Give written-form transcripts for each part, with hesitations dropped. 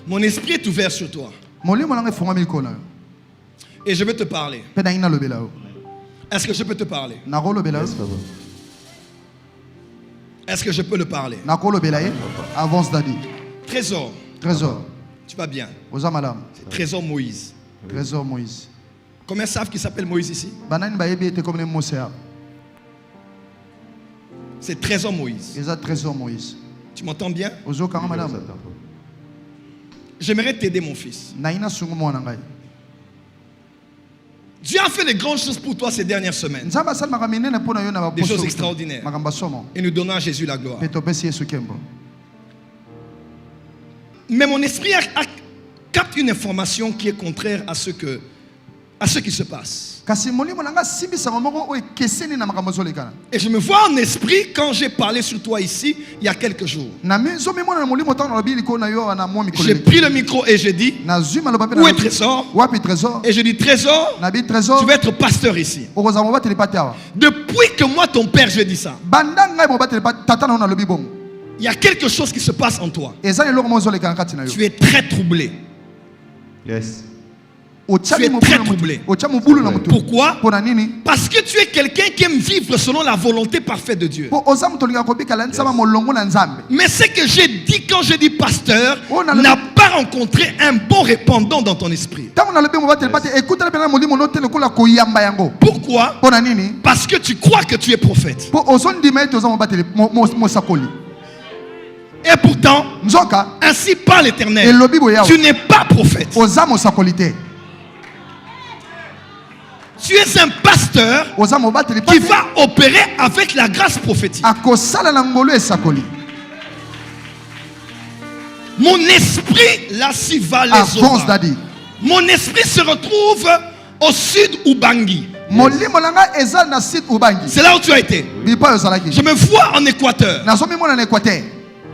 Mon esprit est ouvert sur toi. Et je veux te parler. Est-ce que je peux te parler? Est-ce que je peux le parler? Avance Dadi. Trésor. Trésor. Tu vas bien? C'est Trésor Moïse. Trésor Moïse. Combien savent qu'il s'appelle Moïse ici? C'est Trésor Moïse. Trésor Moïse. Tu m'entends bien? J'aimerais t'aider, mon fils. Dieu a fait de grandes choses pour toi ces dernières semaines. Des choses extraordinaires. Et nous donnons à Jésus la gloire. Mais mon esprit capte une information qui est contraire à ce qui se passe. Et je me vois en esprit quand j'ai parlé sur toi ici il y a quelques jours. J'ai pris le micro et j'ai dit, où est Trésor? Et je dis, Trésor, tu vas être pasteur ici. Depuis que moi ton père je dis ça, il y a quelque chose qui se passe en toi. Tu es très troublé. Yes. Tu es très troublé. Pourquoi? Parce que tu es quelqu'un qui aime vivre selon la volonté parfaite de Dieu. Mais ce que j'ai dit quand j'ai dit pasteur n'a pas rencontré un bon répondant dans ton esprit. Pourquoi? Parce que tu crois que tu es prophète. Et pourtant, ainsi parle l'Éternel, tu n'es pas prophète. Tu es un pasteur qui va opérer avec la grâce prophétique. Mon esprit, là, s'y va les autres. Mon esprit se retrouve au sud Ubangi. C'est là où tu as été. Je me vois en Équateur.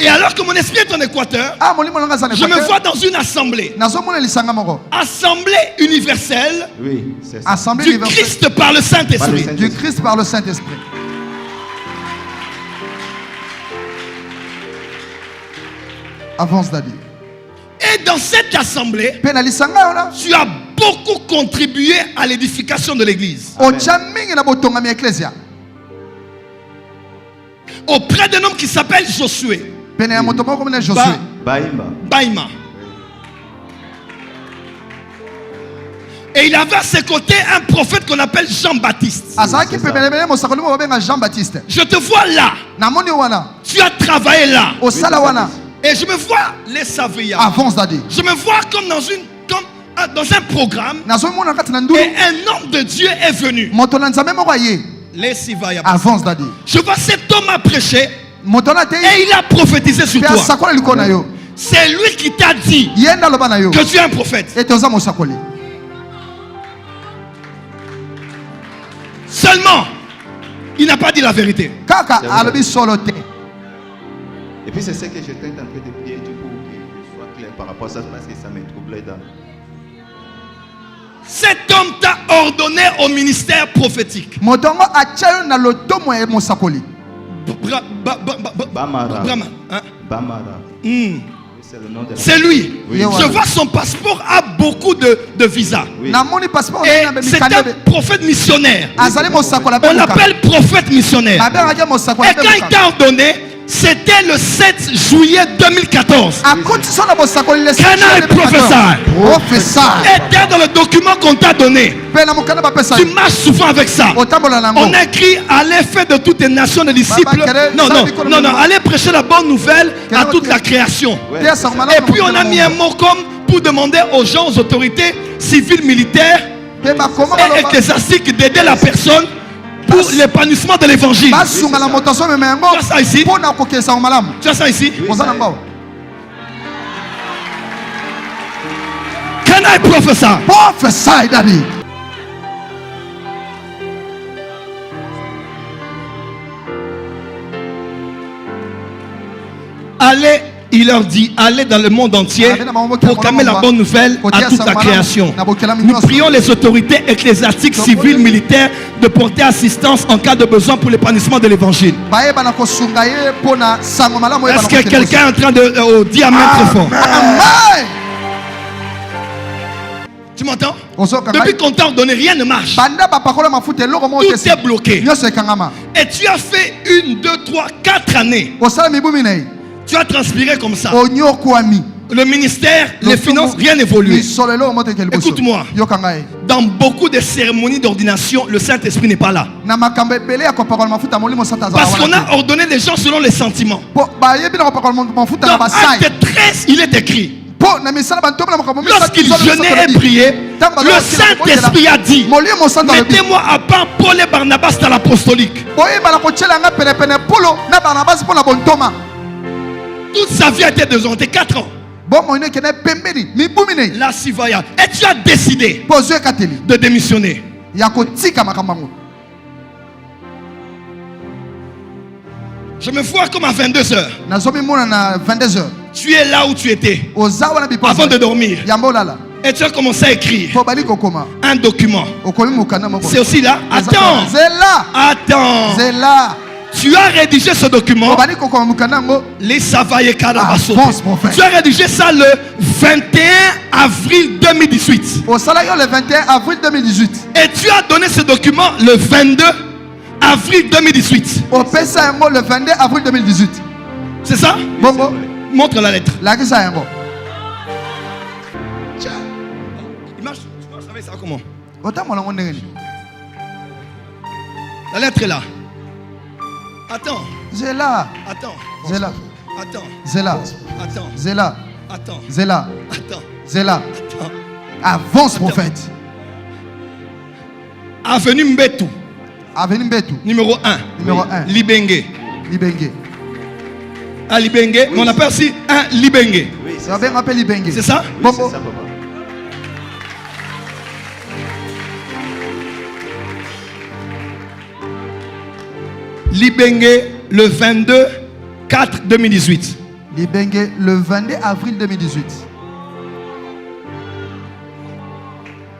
Et alors que mon esprit est en Équateur, je me vois dans une assemblée. Assemblée universelle du Christ par le Saint-Esprit. Du Christ par le Saint-Esprit. Avance Dadi. Et dans cette assemblée, tu as beaucoup contribué à l'édification de l'église. Auprès d'un homme qui s'appelle Josué. Baïma. Et il avait à ses côtés un prophète qu'on appelle Jean-Baptiste. Je te vois là. Tu as travaillé là. Et je me vois les Savéas. Je me vois comme dans un programme. Et un homme de Dieu est venu. Les Sivaya. Je vois cet homme a prêché. Et il a prophétisé sur toi. C'est lui qui t'a dit que tu es un prophète. Seulement, il n'a pas dit la vérité. Et puis c'est ce que j'étais en train de prier pour que je sois clair par rapport à ça parce que ça me troublait dans. Cet homme t'a ordonné au ministère prophétique. Bamara. Hein? Bamara. C'est lui. Oui. Je vois son passeport a beaucoup de visas. Oui. Et c'est un prophète missionnaire. On l'appelle prophète missionnaire. Et quand il t'a ordonné, c'était le 7 juillet 2014. Can I prophesy? Et dans le document qu'on t'a donné, tu marches souvent avec ça. On a écrit à l'effet de toutes les nations de disciples. Non, allez prêcher la bonne nouvelle à toute la création. Et puis on a mis un mot comme pour demander aux gens, aux autorités civiles, militaires et ecclésiastiques d'aider la personne pour l'épanouissement de l'évangile. Tu as ça ici? Tu as ça ici? Can I prophesy? Prophesy, Daddy. Allez, il leur dit, allez dans le monde entier, proclamez la bonne nouvelle à toute la création. Nous prions les autorités ecclésiastiques, civiles, militaires de porter assistance en cas de besoin pour l'épanouissement de l'évangile. Est-ce que quelqu'un est en train de dire amen très fort? Tu m'entends? Depuis qu'on t'a ordonné, rien ne marche. Tout est bloqué. Et tu as fait 1, 2, 3, 4 années. Tu as transpiré comme ça. Le ministère, les finances, rien n'évolue. Écoute-moi. Dans beaucoup de cérémonies d'ordination, le Saint-Esprit n'est pas là. Parce qu'on a ordonné les gens selon les sentiments. Dans Acte 13, il est écrit. Lorsqu'il jeûnait et priait, le Saint-Esprit a dit, mettez-moi à part Paul et Barnabas dans l'apostolique. Toute sa vie a été désorientée, 4 ans. Là, Sivaya. Et tu as décidé de démissionner. Je me vois comme à 22h. Tu es là où tu étais avant de dormir. Et tu as commencé à écrire un document. C'est aussi là. Attends. Attends. Tu as rédigé ce document. Les Savaye Karabaso. Tu as rédigé ça le 21 avril 2018. Et tu as donné ce document le 22 avril 2018. Le 22 avril 2018. C'est ça? Montre la lettre. Il marche. Tu marches avec ça comment? La lettre est là. Attends. Zéla. Attends. Zéla. Attends. Zéla. Attends. Zéla. Attends. Zéla. Attends. Zéla. Attends. Avance, prophète. Avenue Mbetu. Avenue Mbetu. Numéro 1. Numéro 1. Libenge. Libenge. Ah, Libenge. Oui. Mais on appelle aussi un Libenge. Oui, ça va bien appeler Libenge. C'est ça? Oui, c'est ça, papa. Libenge le 22 4 2018. Libenge le 22 avril 2018.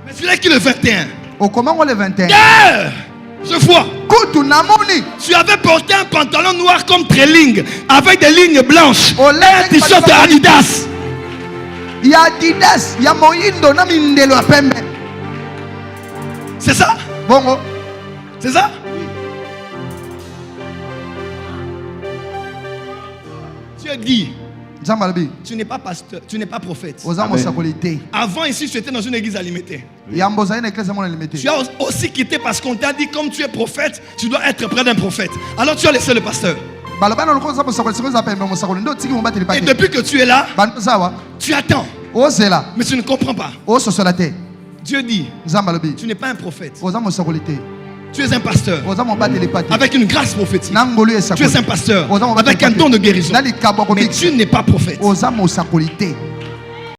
Mais celui-là qui est le 21. Comment on le 21? Yeah! Je vois. Tu avais porté un pantalon noir comme Trailing avec des lignes blanches. Un t-shirt Adidas. Il y a Adidas, il y a Moindo, c'est ça? Bon. C'est ça? Dieu dit, tu n'es pas pasteur, tu n'es pas prophète. Avant ici, tu étais dans une église alimentée. Tu as aussi quitté parce qu'on t'a dit, comme tu es prophète, tu dois être près d'un prophète. Alors tu as laissé le pasteur. Et depuis que tu es là, tu attends. Mais tu ne comprends pas. Dieu dit, tu n'es pas un prophète. Tu es un pasteur avec une grâce prophétique. Tu es un pasteur avec un don de guérison. Mais tu n'es pas prophète.